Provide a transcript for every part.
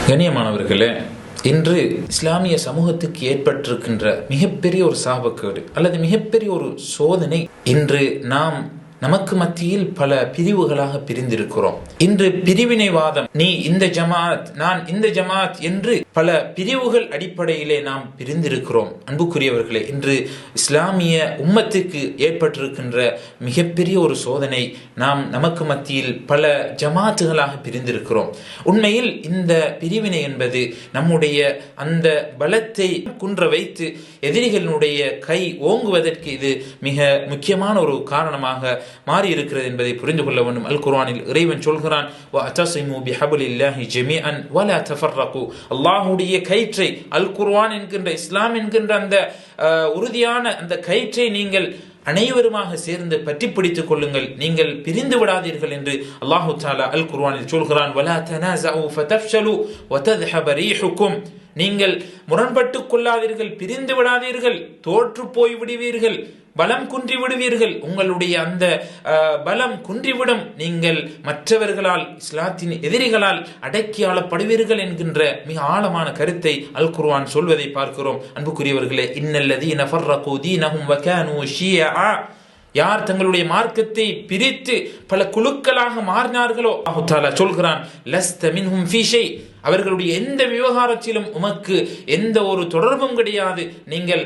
கண்ணியமானவர்களே, இன்று இஸ்லாமிய சமூகத்துக்கு ஏற்பட்டிருக்கின்ற மிகப்பெரிய ஒரு சாபக்கேடு அல்லது மிகப்பெரிய ஒரு சோதனை, இன்று நாம் நமக்கு மத்தியில் பல பிரிவுகளாக பிரிந்திருக்கிறோம். இன்று பிரிவினைவாதம், நீ இந்த ஜமாத் நான் இந்த ஜமாத் என்று பல பிரிவுகள் அடிப்படையிலே நாம் பிரிந்திருக்கிறோம். அன்புக்குரியவர்களே, இன்று இஸ்லாமிய உம்மத்துக்கு ஏற்பட்டிருக்கின்ற மிகப்பெரிய ஒரு சோதனை, நாம் நமக்கு மத்தியில் பல ஜமாத்துகளாக பிரிந்திருக்கிறோம். உண்மையில் இந்த பிரிவினை என்பது நம்முடைய அந்த பலத்தை குன்ற வைத்து எதிரிகளுடைய கை ஓங்குவதற்கு இது மிக முக்கியமான ஒரு காரணமாக மாறி இருக்கிறது என்பதை புரிந்து கொள்ள வேண்டும். அல் குர்ஆனில் இறைவன் சொல்கிறான், வஅதஸிமு பிஹப்லில்லாஹி ஜமீஅன் வலா தஃபர்ரகு. அல்லாஹ்வுடைய கயிற்றை, அல் குர்ஆன் என்கின்ற இஸ்லாம் என்கின்ற அந்த உறுதியான அந்த கயிற்றை நீங்கள் அனைவருமாக சேர்ந்து பற்றி பிடித்துக் கொள்ளுங்கள், நீங்கள் பிரிந்து விடாதீர்கள் என்று அல்லாஹு தஆலா அல் குர்ஆனில் சொல்கிறான். வலா தனாஸஉ ஃபதஃப்ஷலு வதذهب ரீஹுக்கும். நீங்கள் முரண்பட்டுக் கொள்ளாதீர்கள், பிரிந்து விடாதீர்கள், தோற்று போய் விடுவீர்கள், பலம் குன்றி விடுவீர்கள், உங்களுடைய அந்த பலம் குன்றிவிடும், நீங்கள் மற்றவர்களால் இஸ்லாத்தின் எதிரிகளால் அடக்கி ஆளப்படுவீர்கள் என்கின்ற மிக ஆழமான கருத்தை அல் குர்ஆன் சொல்வதை பார்க்கிறோம். அன்புக்குரியவர்களே, இன்னல்லதீன ஃபர்ரகு தீனஹும் வகானூ ஷியஆ, யார் தங்களுடைய மார்க்கத்தை பிரித்து பல குழுக்களாக மாறினார்களோ அல்லாஹ் தஆலா சொல்கிறான், லஸ்த மின்ஹும் ஃபீ ஷை, அவர்களுடைய எந்த விவகாரத்திலும் உமக்கு எந்த ஒரு தொடர்பும் கிடையாது. நீங்கள்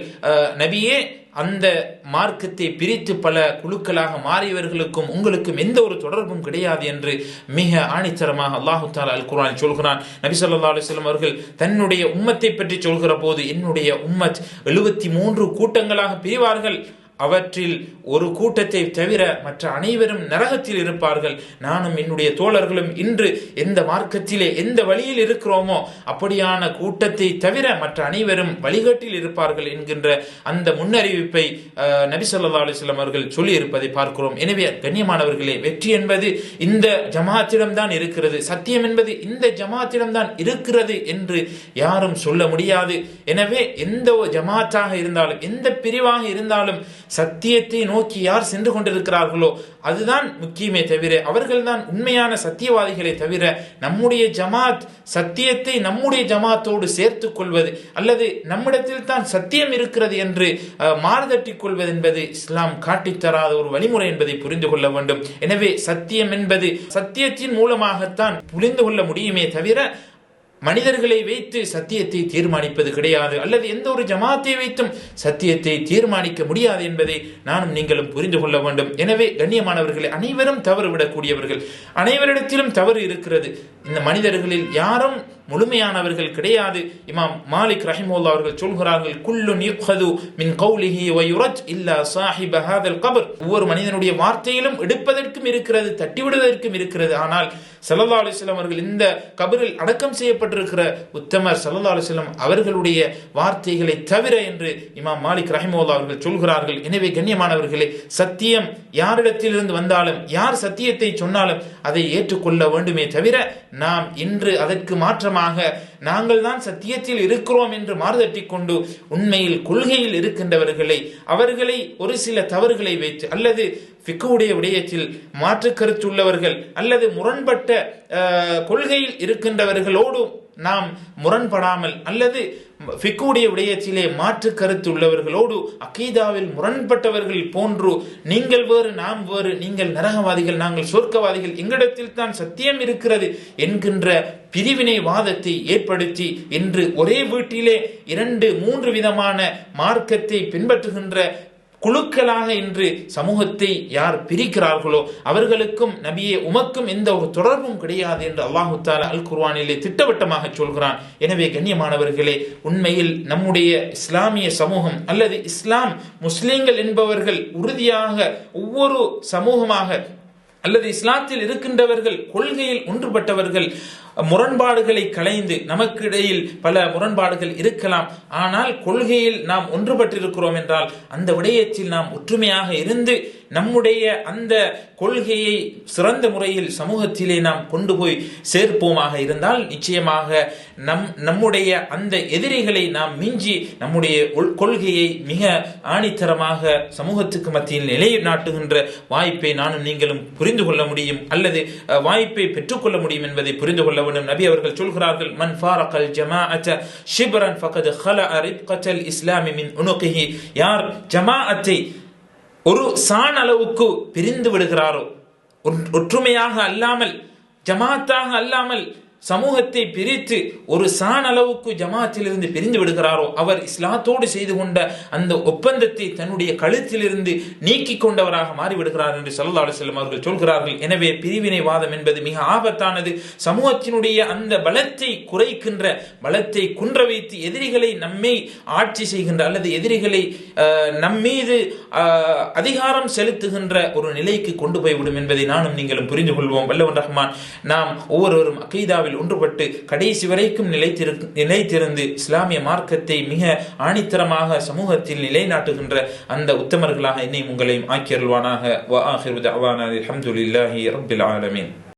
நபியே, அந்த மார்க்கத்தை பிரித்து பல குழுக்களாக மாறியவர்களுக்கும் உங்களுக்கும் எந்த ஒரு தொடர்பும் கிடையாது என்று மிக ஆணித்தரமாக அல்லாஹு தஆலா அல் குர்ஆனில் சொல்கிறான். நபி ஸல்லல்லாஹு அலைஹி வஸல்லம் அவர்கள் தன்னுடைய உம்மத்தை பற்றி சொல்கிற போது, என்னுடைய உம்மத் 73 கூட்டங்களாக பிரிவார்கள், அவற்றில் ஒரு கூட்டத்தை தவிர மற்ற அனைவரும் நரகத்தில் இருப்பார்கள், நானும் என்னுடைய தோழர்களும் இன்று எந்த மார்க்கத்திலே எந்த வழியில் இருக்கிறோமோ அப்படியான கூட்டத்தை தவிர மற்ற அனைவரும் வழிகாட்டில் இருப்பார்கள் என்கின்ற அந்த முன்னறிவிப்பை நபி ஸல்லல்லாஹு அலைஹி வஸல்லம் அவர்கள் சொல்லி இருப்பதை பார்க்கிறோம். எனவே கண்ணியமானவர்களே, வெற்றி என்பது இந்த ஜமாத்திடம்தான் இருக்கிறது, சத்தியம் என்பது இந்த ஜமாத்திடம்தான் இருக்கிறது என்று யாரும் சொல்ல முடியாது. எனவே எந்த ஜமாத்தாக இருந்தாலும் எந்த பிரிவாக இருந்தாலும் சத்தியத்தை நோக்கி யார் சென்று கொண்டிருக்கிறார்களோ அதுதான் முக்கியமே தவிர, அவர்கள்தான் உண்மையான சத்தியவாதிகளை தவிர, நம்முடைய ஜமாத் சத்தியத்தை நம்முடைய ஜமாத்தோடு சேர்த்துக் கொள்வது அல்லது நம்மிடத்தில் தான் சத்தியம் இருக்கிறது என்று மாறுதட்டிக் கொள்வது என்பது இஸ்லாம் காட்டித்தராத ஒரு வழிமுறை என்பதை புரிந்து கொள்ள வேண்டும். எனவே சத்தியம் என்பது சத்தியத்தின் மூலமாகத்தான் புரிந்து கொள்ள முடியுமே தவிர மனிதர்களை வைத்து சத்தியத்தை தீர்மானிப்பது கிடையாது, அல்லது எந்த ஒரு ஜமாத்தை வைத்தும் சத்தியத்தை தீர்மானிக்க முடியாது என்பதை நானும் நீங்களும் புரிந்து கொள்ள வேண்டும். எனவே கண்ணியமானவர்களை, அனைவரும் தவறு விடக்கூடியவர்கள், அனைவரிடத்திலும் தவறு இருக்கிறது. இந்த மனிதர்களில் யாரும் முழுமையானவர்கள் கிடையாது. இமாம் மாலிக் ரஹிமஹுல்லாஹ் அவர்கள் சொல்கிறார்கள், குல்லுன் யுக்ஹது மின் கௌலிஹி வ யுரஜ் இல்லா ஸாஹிப ஹாதல் கப்ர். ஒவ்வொரு மனிதனுடைய வார்த்தையிலும் எடுப்பதற்கும் இருக்கிறது, தட்டிவிடுவதற்கும் இருக்கிறது. ஆனால் ஸல்லல்லாஹு அலைஹி வஸல்லம் அவர்கள் இந்த கபரில் அடக்கம் செய்யப்பட்டிருக்கிற உத்தமர் ஸல்லல்லாஹு அலைஹி வஸல்லம் அவர்களுடைய வார்த்தைகளை தவிர என்று இமாம் மாலிக் ரஹிமஹுல்லாஹ் அவர்கள் சொல்கிறார்கள். எனவே கண்ணியமானவர்களே, சத்தியம் யாரிடத்திலிருந்து வந்தாலும் யார் சத்தியத்தை சொன்னாலும் அதை ஏற்றுக்கொள்ள வேண்டுமே தவிர, நாம் இன்று அதற்கு மாற்றமாக நாங்கள் தான் சத்தியத்தில் இருக்கிறோம் என்று மாறுதட்டி கொண்டு உண்மையில் கொள்கையில் இருக்கின்றவர்களை, அவர்களை ஒரு சில தவறுகளை வைத்து அல்லது ஃபிக்ஹுடைய விடயத்தில் மாற்று கருத்துள்ளவர்கள் அல்லது முரண்பட்ட கொள்கையில் இருக்கின்றவர்களோடு நாம் முரண்படாமல் அல்லது ஃபிக்ஹுடைய விடயத்திலே மாற்று கருத்து உள்ளவர்களோடு அகீதாவில் முரண்பட்டவர்கள் போன்று நீங்கள் வேறு நாம் வேறு, நீங்கள் நரகவாதிகள் நாங்கள் சொர்க்கவாதிகள், எங்களிடத்தில் தான் சத்தியம் இருக்கிறது என்கின்ற பிரிவினை வாதத்தை ஏற்படுத்தி இன்று ஒரே வீட்டிலே 2-3 விதமான மார்க்கத்தை பின்பற்றுகின்ற குழுக்களாக இன்று சமூகத்தை யார் பிரிக்கிறார்களோ அவர்களுக்கும் நபியே உமக்கும் எந்த ஒரு தொடர்பும் கிடையாது என்று அல்லாஹ் தஆலா அல் குர்ஆனிலே திட்டவட்டமாக சொல்கிறான். எனவே கண்ணியமானவர்களே, உண்மையில் நம்முடைய இஸ்லாமிய சமூகம் அல்லது இஸ்லாம் முஸ்லிம்கள் என்பவர்கள் உறுதியாக ஒவ்வொரு சமூகமாக அல்லது இஸ்லாத்தில் இருக்கின்றவர்கள் கொள்கையில் ஒன்றுபட்டவர்கள் முரண்பாடுகளை களைந்து, நமக்கு இடையில் பல முரண்பாடுகள் இருக்கலாம், ஆனால் கொள்கையில் நாம் ஒன்றுபட்டிருக்கிறோம் என்றால் அந்த விடயத்தில் நாம் ஒற்றுமையாக இருந்து நம்முடைய அந்த கொள்கையை சிறந்த முறையில் சமூகத்திலே நாம் கொண்டு போய் சேர்ப்போமாக இருந்தால் நிச்சயமாக நம்முடைய அந்த எதிரிகளை நாம் மிஞ்சி நம்முடைய கொள்கையை மிக ஆணித்தரமாக சமூகத்துக்கு மத்தியில் நிலைநாட்டுகின்ற வாய்ப்பை நானும் நீங்களும் புரிந்து கொள்ள முடியும், அல்லது வாய்ப்பை பெற்றுக்கொள்ள முடியும் என்பதை புரிந்து கொள்ள வேண்டும். நபி அவர்கள் சொல்கிறார்கள், மன் ஃபாரகல் ஜமாஅத ஷிப்ரன் ஃபகத் ஹலஅ ரிப்கத்தல் இஸ்லாமி மின் உனுகிஹி. யார் ஜமாஅத்தை ஒரு சான் அளவுக்கு பிரிந்து விடுகிறாரோ, ஒற்றுமையாக அல்லாமல், ஜமாத்தாக அல்லாமல் சமூகத்தை பிரித்து ஒரு சான் அளவுக்கு ஜமாத்திலிருந்து பிரிந்து விடுகிறாரோ, அவர் இஸ்லாத்தோடு செய்து கொண்ட அந்த ஒப்பந்தத்தை தன்னுடைய கழுத்திலிருந்து நீக்கி கொண்டவராக மாறிவிடுகிறார் என்று ஸல்லல்லாஹு அலைஹி வஸல்லம் அவர்கள் சொல்கிறார்கள். எனவே பிரிவினைவாதம் என்பது மிக ஆபத்தானது. சமூகத்தினுடைய அந்த பலத்தை குறைக்கின்ற, பலத்தை குன்ற வைத்து எதிரிகளை நம்மை ஆட்சி செய்கின்ற அல்லது எதிரிகளை நம்மீது அதிகாரம் செலுத்துகின்ற ஒரு நிலைக்கு கொண்டு போய்விடும் என்பதை நானும் நீங்களும் புரிந்து கொள்வோம். வல்லவன் ரஹ்மான் நாம் ஒவ்வொருவரும் அகீதாவில் ஒன்றுபட்டு கடைசி வரைக்கும் நிலைத்திருந்து இஸ்லாமிய மார்க்கத்தை மிக ஆணித்தரமாக சமூகத்தில் நிலைநாட்டுகின்ற அந்த உத்தமர்களாக என்னையும் உங்களையும் ஆக்கியருள்வானாக. வ ஆகிரு தஅவானா அல்ஹம்துலில்லாஹி ரப்பில் ஆலமீன்.